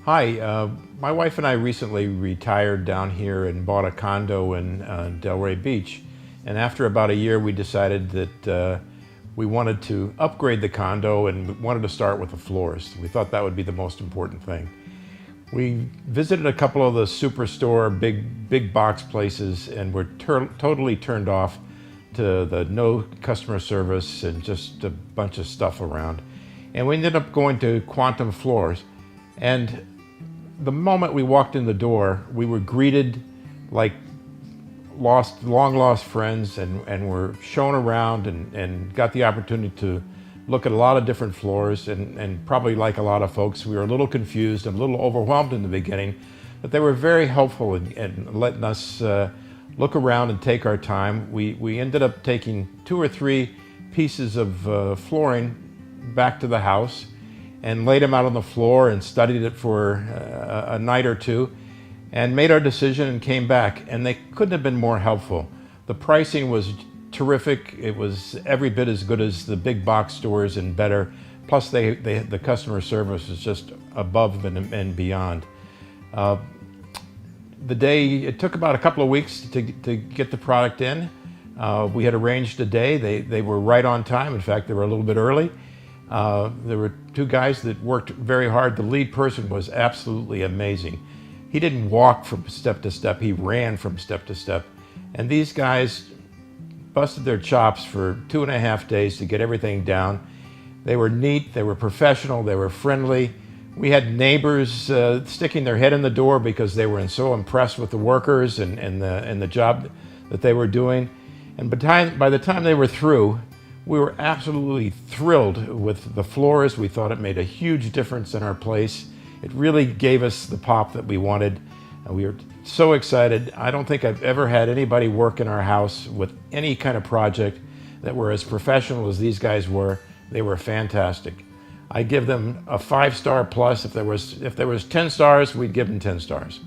Hi, my wife and I recently retired down here and bought a condo in Delray Beach. And after about a year, we decided that we wanted to upgrade the condo and wanted to start with the floors. We thought that would be the most important thing. We visited a couple of the superstore, big box places, and were totally turned off to the no customer service and just a bunch of stuff around. And we ended up going to Quantum Floors. And the moment we walked in the door, we were greeted like long lost friends, and were shown around and got the opportunity to look at a lot of different floors. And probably like a lot of folks, we were a little confused and a little overwhelmed in the beginning, but they were very helpful in letting us look around and take our time. We ended up taking 2 or 3 pieces of flooring back to the house and laid them out on the floor and studied it for a night or two and made our decision and came back. And they couldn't have been more helpful. The pricing was terrific. It was every bit as good as the big box stores and better. Plus the customer service was just above and beyond. It took about a couple of weeks to get the product in. We had arranged a day. They were right on time. In fact, they were a little bit early. There were 2 guys that worked very hard. The lead person was absolutely amazing. He didn't walk from step to step, he ran from step to step. And these guys busted their chops for 2.5 days to get everything down. They were neat, they were professional, they were friendly. We had neighbors sticking their head in the door because they were so impressed with the workers and the job that they were doing. And by the time they were through, we were absolutely thrilled with the floors. We thought it made a huge difference in our place. It really gave us the pop that we wanted. And we were so excited. I don't think I've ever had anybody work in our house with any kind of project that were as professional as these guys were. They were fantastic. I give them a 5-star plus. If there was 10 stars, we'd give them 10 stars.